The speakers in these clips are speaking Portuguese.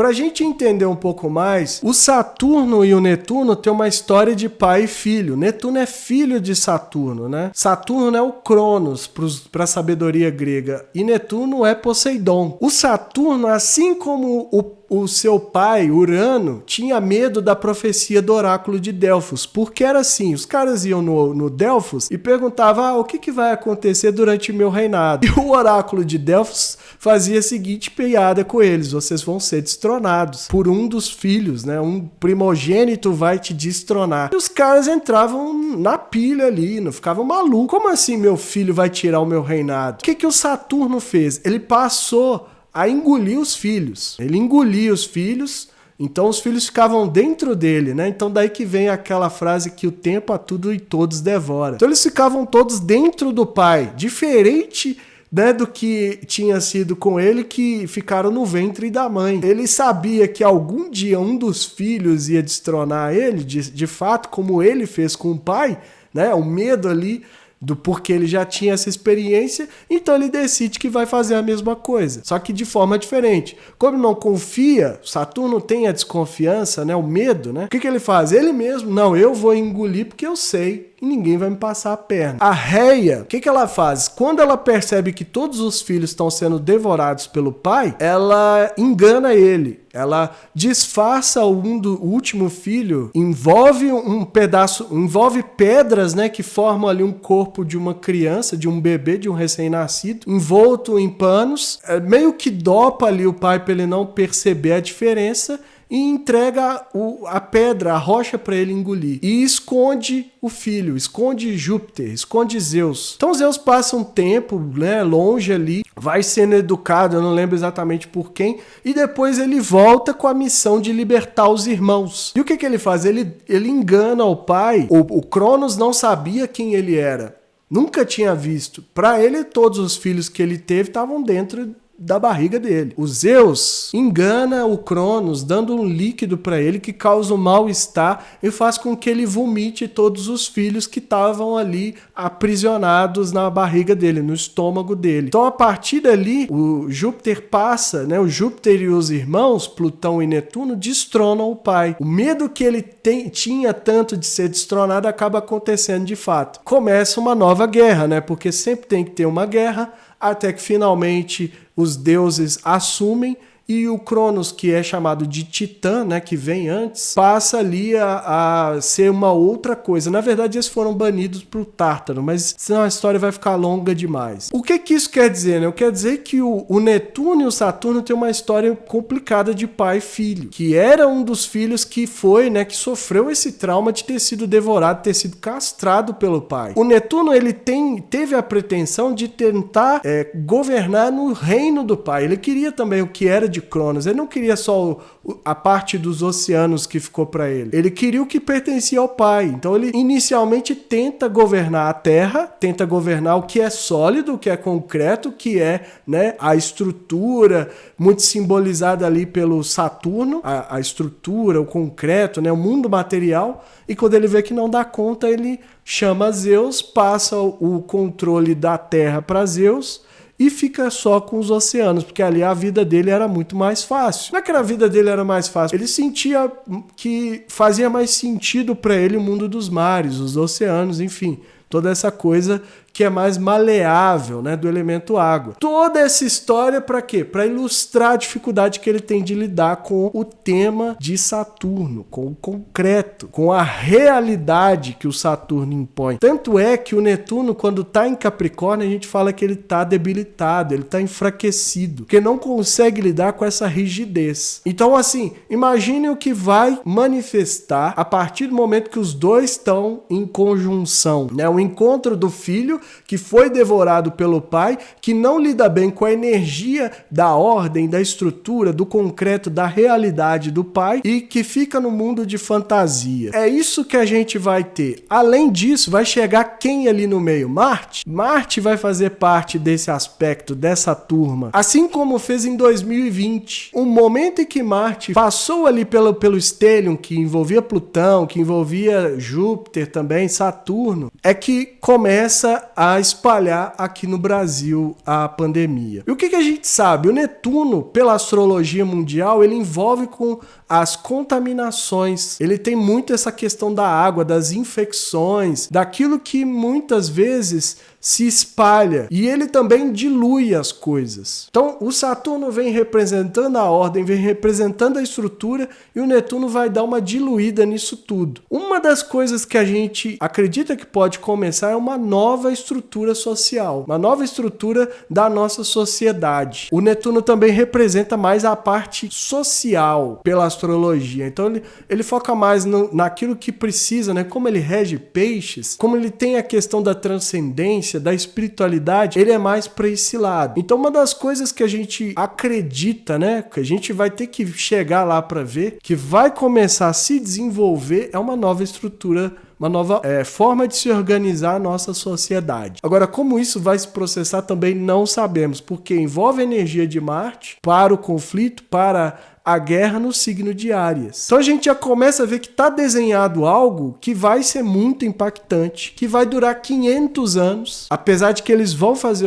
Pra gente entender um pouco mais, o Saturno e o Netuno têm uma história de pai e filho. Netuno é filho de Saturno, né? Saturno é o Cronos para a sabedoria grega e Netuno é Poseidon. O Saturno, assim como o seu pai, Urano, tinha medo da profecia do oráculo de Delfos, porque era assim, os caras iam no Delfos e perguntavam, o que vai acontecer durante o meu reinado? E o oráculo de Delfos fazia a seguinte piada com eles, vocês vão ser destronados por um dos filhos, né? Um primogênito vai te destronar. E os caras entravam na pilha ali, não ficavam malucos. Como assim meu filho vai tirar o meu reinado? O que o Saturno fez? Ele passou a engolir os filhos. Ele engolia os filhos, então os filhos ficavam dentro dele, né? Então daí que vem aquela frase que o tempo a tudo e todos devora. Então eles ficavam todos dentro do pai, diferente, né, do que tinha sido com ele, que ficaram no ventre da mãe. Ele sabia que algum dia um dos filhos ia destronar ele, de fato, como ele fez com o pai, né? O medo ali do porquê ele já tinha essa experiência, então ele decide que vai fazer a mesma coisa, só que de forma diferente. Como não confia, Saturno tem a desconfiança, né, o medo, né? O que ele faz? Ele mesmo, não, eu vou engolir porque eu sei e ninguém vai me passar a perna. A Reia, o que ela faz? Quando ela percebe que todos os filhos estão sendo devorados pelo pai, ela engana ele. Ela disfarça o último filho, envolve um pedaço, envolve pedras, né, que formam ali um corpo de uma criança, de um bebê, de um recém-nascido, envolto em panos, meio que dopa ali o pai para ele não perceber a diferença, e entrega a pedra, a rocha para ele engolir. E esconde o filho, esconde Júpiter, esconde Zeus. Então Zeus passa um tempo, né, longe ali, vai sendo educado, eu não lembro exatamente por quem, e depois ele volta com a missão de libertar os irmãos. E o que ele faz? Ele engana o pai. O Cronos não sabia quem ele era. Nunca tinha visto. Para ele, todos os filhos que ele teve estavam dentro da barriga dele. O Zeus engana o Cronos, dando um líquido para ele que causa um mal-estar e faz com que ele vomite todos os filhos que estavam ali aprisionados na barriga dele, no estômago dele. Então, a partir dali, o Júpiter passa, né? O Júpiter e os irmãos, Plutão e Netuno, destronam o pai. O medo que ele tinha tanto de ser destronado acaba acontecendo de fato. Começa uma nova guerra, né? Porque sempre tem que ter uma guerra, até que finalmente os deuses assumem e o Cronos, que é chamado de Titã, né, que vem antes, passa ali a ser uma outra coisa. Na verdade, eles foram banidos pro Tártaro, mas senão a história vai ficar longa demais. O que isso quer dizer, né? Quer dizer que o Netuno e o Saturno têm uma história complicada de pai e filho, que era um dos filhos que foi, né, que sofreu esse trauma de ter sido devorado, ter sido castrado pelo pai. O Netuno, ele teve a pretensão de tentar governar no reino do pai. Ele queria também o que era de Cronos. Ele não queria só a parte dos oceanos que ficou para ele. Ele queria o que pertencia ao pai. Então ele inicialmente tenta governar a Terra, tenta governar o que é sólido, o que é concreto, que é, né, a estrutura, muito simbolizada ali pelo Saturno, a estrutura, o concreto, né, o mundo material. E quando ele vê que não dá conta, ele chama Zeus, passa o controle da Terra para Zeus e fica só com os oceanos, porque ali a vida dele era muito mais fácil. Não é que a vida dele era mais fácil, ele sentia que fazia mais sentido para ele o mundo dos mares, os oceanos, enfim, toda essa coisa que é mais maleável, né, do elemento água. Toda essa história para quê? Para ilustrar a dificuldade que ele tem de lidar com o tema de Saturno, com o concreto, com a realidade que o Saturno impõe. Tanto é que o Netuno, quando está em Capricórnio, a gente fala que ele está debilitado, ele está enfraquecido, porque não consegue lidar com essa rigidez. Então, assim, imagine o que vai manifestar a partir do momento que os dois estão em conjunção, né? O encontro do filho que foi devorado pelo pai, que não lida bem com a energia da ordem, da estrutura, do concreto, da realidade do pai e que fica no mundo de fantasia. É isso que a gente vai ter. Além disso, vai chegar quem ali no meio? Marte? Marte vai fazer parte desse aspecto, dessa turma. Assim como fez em 2020. O momento em que Marte passou ali pelo stellium, que envolvia Plutão, que envolvia Júpiter também, Saturno, é que começa a espalhar aqui no Brasil a pandemia. E o que a gente sabe? O Netuno, pela astrologia mundial, ele envolve com as contaminações. Ele tem muito essa questão da água, das infecções, daquilo que muitas vezes se espalha. E ele também dilui as coisas. Então, o Saturno vem representando a ordem, vem representando a estrutura, e o Netuno vai dar uma diluída nisso tudo. Uma das coisas que a gente acredita que pode começar é uma nova estrutura social, uma nova estrutura da nossa sociedade. O Netuno também representa mais a parte social pela astrologia. Então, ele foca mais naquilo que precisa, né? Como ele rege peixes, como ele tem a questão da transcendência, da espiritualidade, ele é mais para esse lado. Então, uma das coisas que a gente acredita, né, que a gente vai ter que chegar lá para ver, que vai começar a se desenvolver, é uma nova estrutura, uma nova forma de se organizar a nossa sociedade. Agora, como isso vai se processar também não sabemos, porque envolve a energia de Marte para o conflito, para a guerra no signo de Áries. Então a gente já começa a ver que está desenhado algo que vai ser muito impactante, que vai durar 500 anos, apesar de que eles vão fazer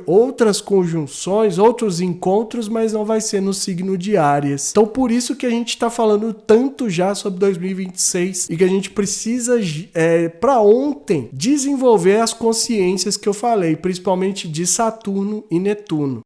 outras conjunções, outros encontros, mas não vai ser no signo de Áries. Então por isso que a gente está falando tanto já sobre 2026 e que a gente precisa, para ontem, desenvolver as consciências que eu falei, principalmente de Saturno e Netuno.